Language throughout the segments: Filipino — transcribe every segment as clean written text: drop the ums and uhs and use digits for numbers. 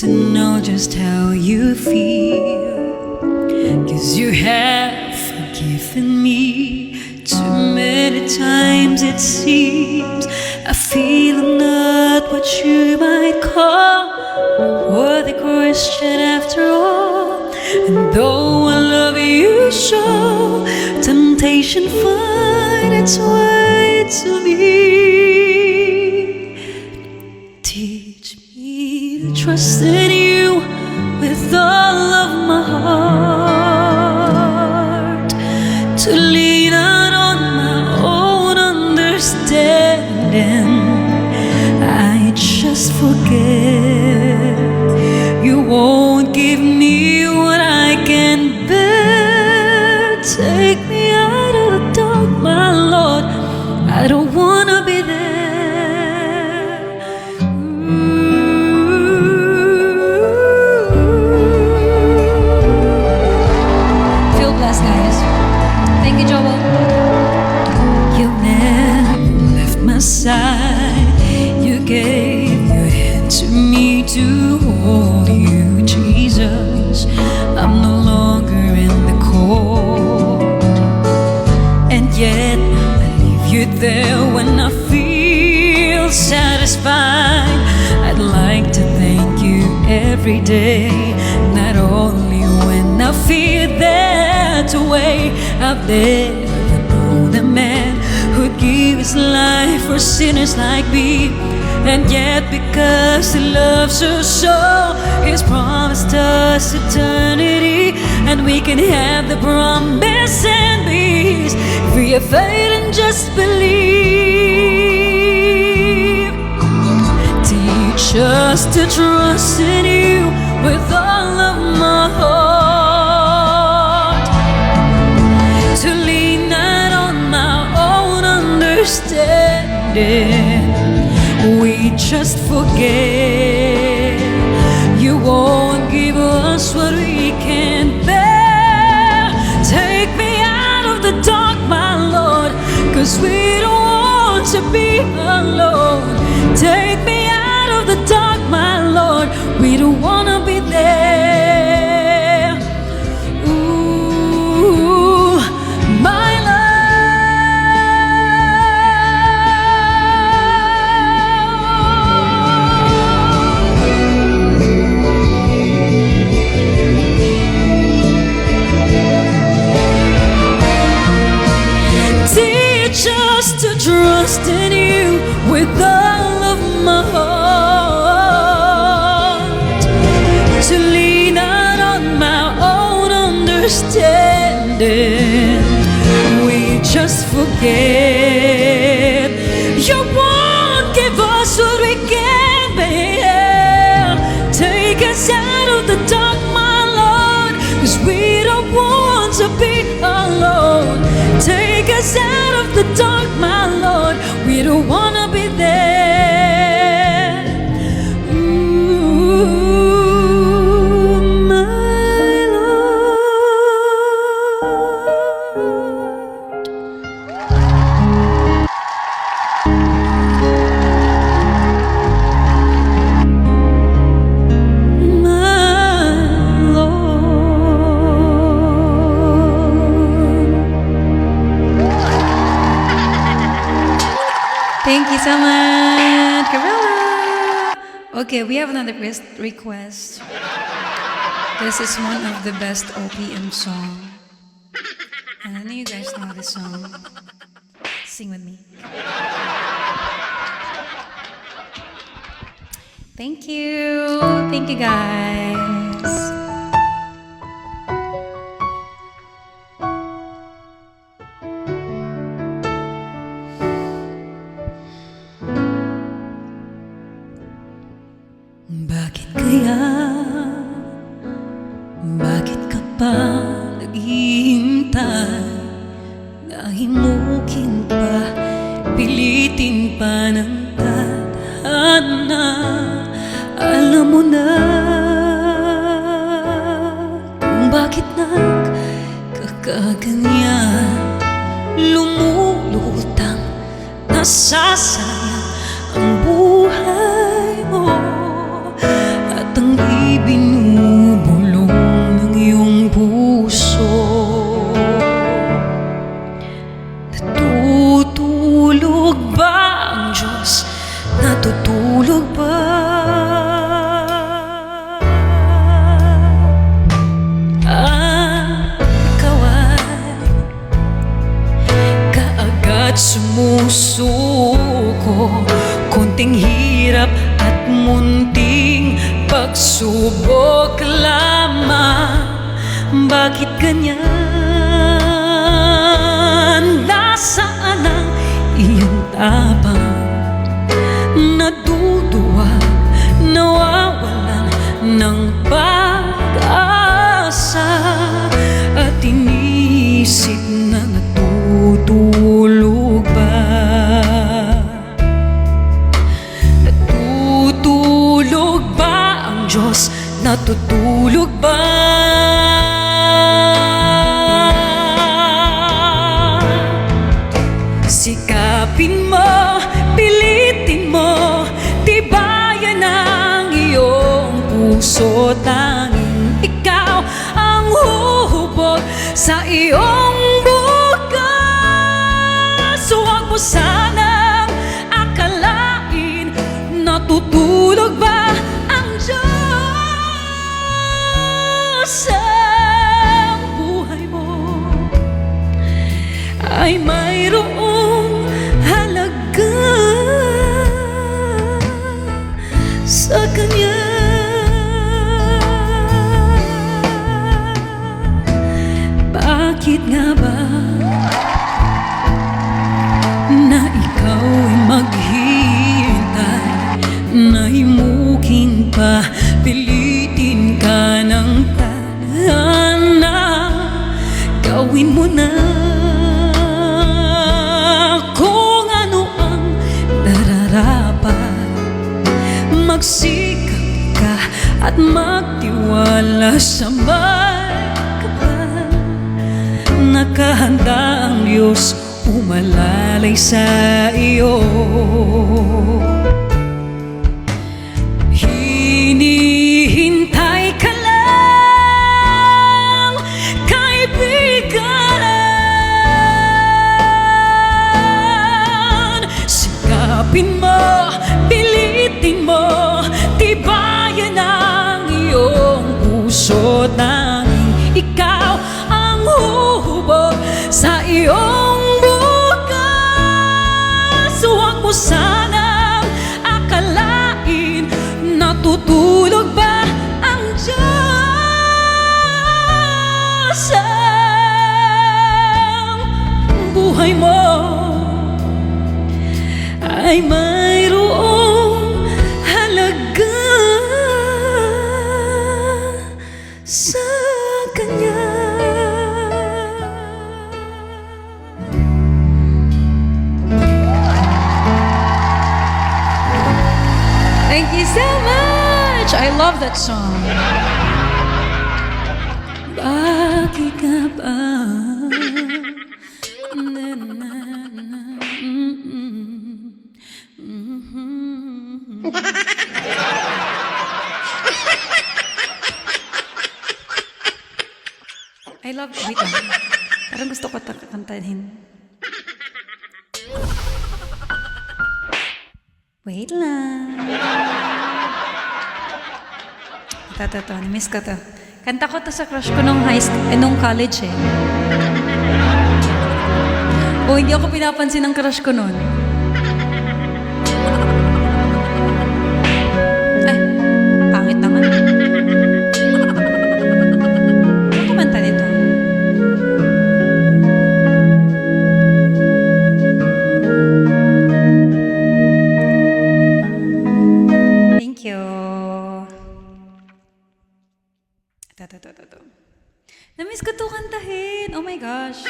to know just how you feel, 'cause you have forgiven me too many times it seems. I feel I'm not what you might call a worthy Christian after all. And though I love you so, temptation finds its way to me. Teach me to trust in you with all of my heart, to lean out on my own understanding. I just forget you won't give me what I can bear. Take me out of the dark, my Lord, I don't wanna be there. Feel blessed, guys. Thank you, Joel. You never left my side. You gave your hand to me to hold you, Jesus. I'm no longer in the cold, and yet I leave you there when I feel satisfied. I'd like to thank you every day, not only when I feel that way. I've never known a man who'd give his life for sinners like me. And yet because He loves us so, He's promised us eternity, and we can have the promise and peace if we have faith and just believe. Teach us to trust in you with all of my heart, to lean not on my own understanding. We just forget you won't give us what we can bear. Take me out of the dark, my Lord, 'cause we don't want to be alone. Take me out of the dark, my Lord, we don't wanna be there. Ooh, my to trust in you with all of my heart, to lean out on my own understanding. We just forget you won't give us what we can bear. Take us out of the dark, my Lord, 'cause we don't want to be alone. Take us out of the dark, my Lord, we don't wanna be there. Ooh, my Lord. My thank you so much, Gorilla. Okay, we have another request. This is one of the best OPM song, and I know you guys know this song. Sing with me. Thank you guys. Bakit kaya? Bakit ka pa naghihintay? Nahimukin pa, pilitin pa ng tadhana. Alam mo na kung bakit nagkakaganyan. Lumulutang, nasasayang ang buhay mo, at ang pagsubok lamang. Bakit ganyan? Nasaan ang iyong tapang? Naduduwa, nawawalan ng pag-asa, at inisip na natutulog ba? Natutulog ba ang Diyos? Natutulog ba? Sikapin mo, pilitin mo, tibayan ang iyong puso. Tanging ikaw ang huhubog sa iyong bukas. Huwag mo sanang akalain, natutulog ba ang Diyos sa buhay mo? Ay mayroong halaga sa Kanya. Bakit nga ba na ikaw ay maghihintay? Nahimuking pa, pilitin ka ng tadhana. Gawin mo na kung ano ang nararapat. Magsikap ka at magtiwala sa may kapal. Nakahanda ang Diyos umalalay sa iyo. Hinihintay ka lang, kaibigan. Sikapin mo, pilitin mo, tibayan ang iyong puso. Tanging ikaw ang huhubog sa iyong bukas. Huwag mo sanang akalain, natutulog ba ang Diyos sa buhay mo? Ay mayroong halaga sa Kanya. Thank you so much! I love that song. Bakit ka ba? Na, na, na, I love, wait lang. Parang gusto ko kantahin. Wait lang. Ito, namiss ko to. Kanta ko to sa crush ko nung nung college eh. O, hindi ako pinapansin ng crush ko nun. Ay, pangit naman. Ano kumanta nito? Thank you. Ito. Namiss ko to kantahin. Oh my gosh.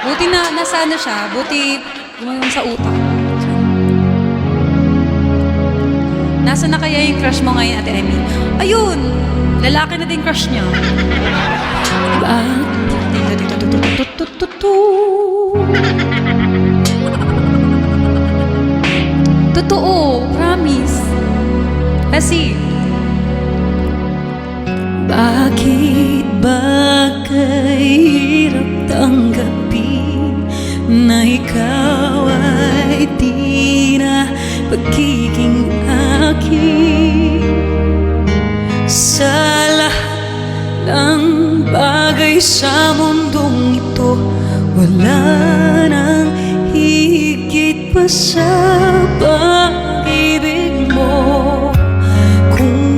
Buti na nasa ano siya. Buti gumayon sa utak. Nasa na kaya yung crush mo ngayon, Ate Emmy? Ayun! Lalaki na din crush niya. Totoo. Promise. Kasi bakit ba kahirap tanggapin na ikaw ay di na pagiging akin? Sa lahat ng bagay sa mundong ito, wala nang higit pa sa pag-ibig mo. Kung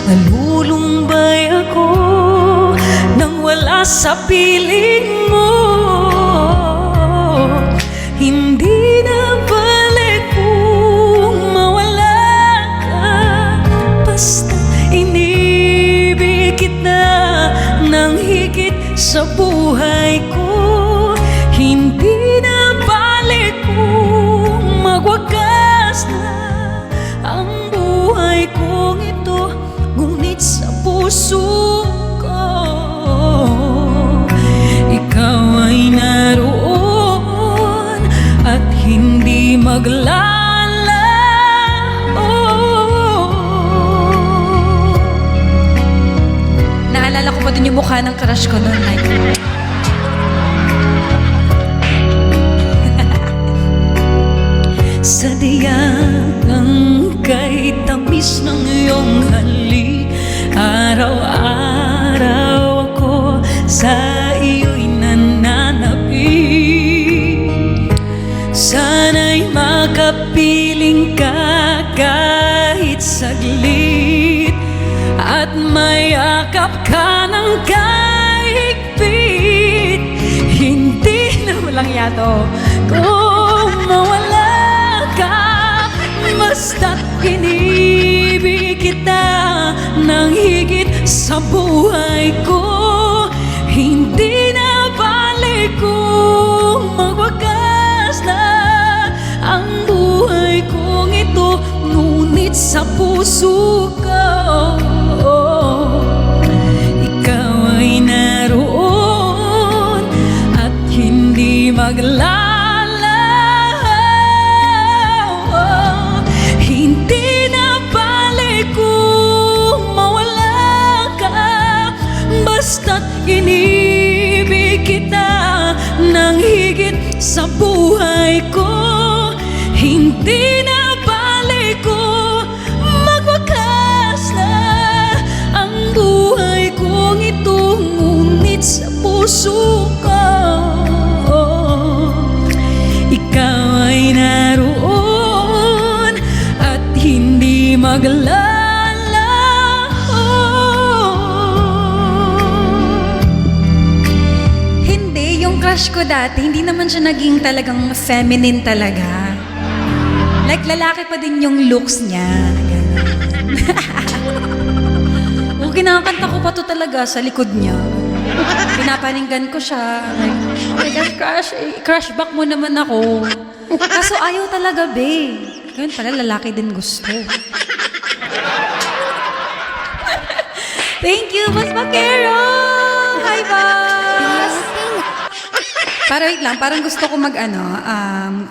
Malulumbay ako nang wala sa piling mo. Hindi na balik kung mawala ka. Basta inibig kita nang higit sa buhay ko. Hindi na balik kung magwakas na ang buhay kong ito. Ngunit sa puso ko, ikaw ay naroon at hindi maglalaho. Naalala ko pa din yung mukha ng crush ko noon, like sadiyang kay tamis ng iyong halik. Araw-araw ako sa iyo'y nananapig. Sana'y makapiling ka kahit saglit, at mayakap ka ng kahigpit. Hindi na walang yato kung mawala ka. Basta't inibig kita nang higit sa buhay ko. Hindi na balik kung magwakas na ang buhay kong ito. Ngunit sa puso ko, ikaw ay naroon at hindi maglalaho. Hindi na balik kung mawala ka. Basta't inibig kita nang higit sa buhay ko. Hindi na balik kung magwakas na ang buhay kong ito. Ngunit sa puso ko, ikaw ay naroon at hindi maglalaho. Hindi, yung crush ko dati, hindi naman siya naging talagang feminine talaga. Like, lalaki pa din yung looks niya. O, kinakanta ko pa to talaga sa likod niya. Pinapaninggan ko siya. Like, oh my gosh, crush, crush back mo naman ako. Kaso ayaw talaga, babe. Yun pala, lalaki din gusto. Thank you, Boss Bakero! Hi, Boss! Para wait lang, parang gusto ko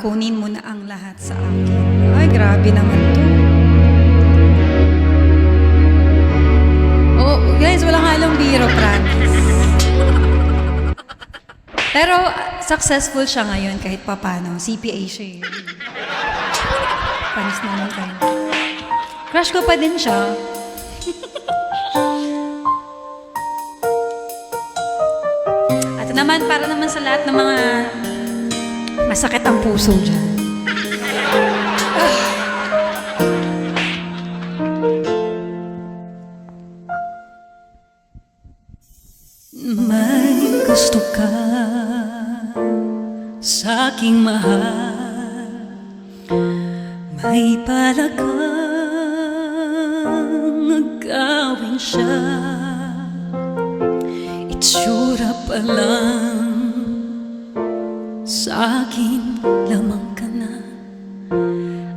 kunin mo na ang lahat sa akin. Ay, grabe naman to. Oh, guys, walang halong biro, promise. Pero successful siya ngayon kahit papano. CPA siya eh. Panis naman kayo. Crush ko pa din siya. At naman, para naman sa lahat ng mga masakit ang puso dyan. May gusto ka sa aking mahal, may palagang agawin siya. Itsura pa lang sa akin lamang ka na.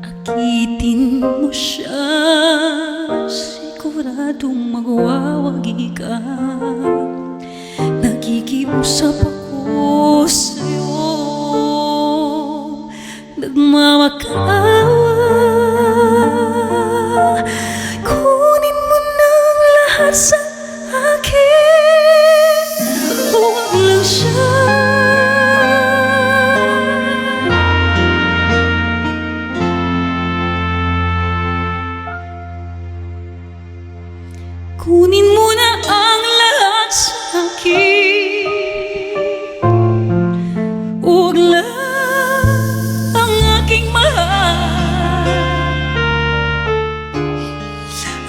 Akitin mo siya, siguradong magwawagi ka. Nakikiusap ako sa'yo, nagmamakaawa. Kunin mo ng lahat sa akin, huwag lang siya. Kunin mo na ang lahat sa akin, huwag lang ang aking mahal.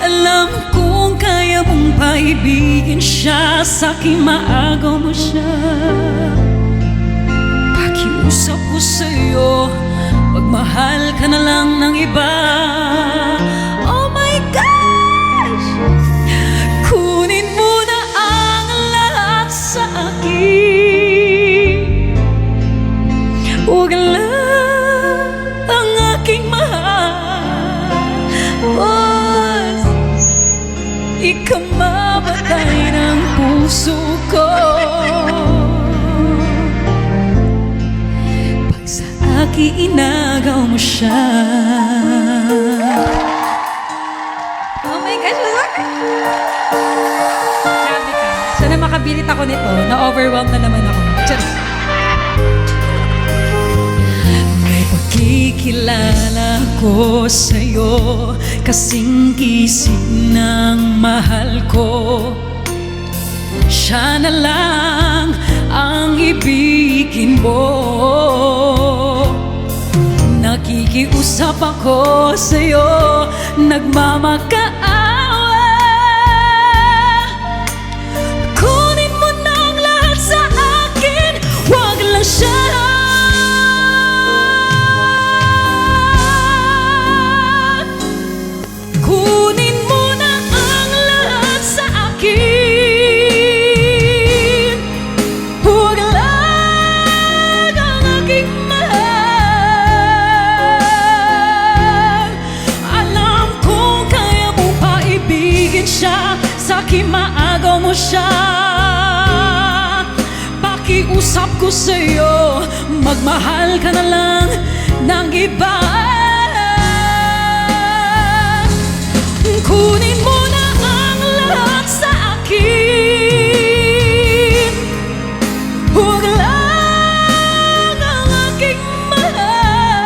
Alam kong kaya mong paibigin siya, sa'kin maagaw mo siya. Pakiusap ko sa'yo, magmahal ka na lang ng iba. Oh my gosh, kunin mo na ang lahat sa akin. Huwag lang ang aking mahal, ikamamatay ng puso ko. Pag sa akin inagaw mo siya. Oh my gosh, grabe ka. Sana makabilit ako nito. Na-overwhelmed na naman ako. Just may pagkikilala ko sa'yo, kasing gising ng mahal ko. Siya na lang ang ibigin mo. Nakikiusap ako sa'yo, nagmamakaawa. Kunin mo na ang lahat sa akin, huwag lang siya. Sa'kin maagaw mo siya. Pakiusap ko sa'yo, magmahal ka na lang ng iba. Kunin mo na ang lahat sa akin, huwag lang ang aking mahal,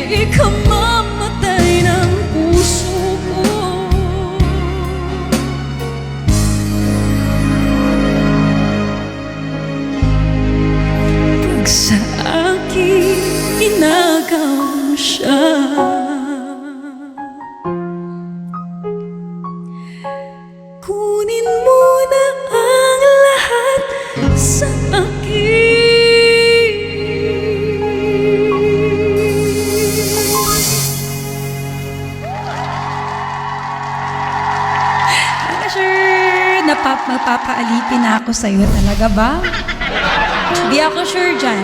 ikamamatay ng puso. Sa akin inagaw mo siya. Kunin mo na ang lahat sa akin. Sure, mapapaalipin na ako sa'yo. Talaga ba? Di ako sure dyan.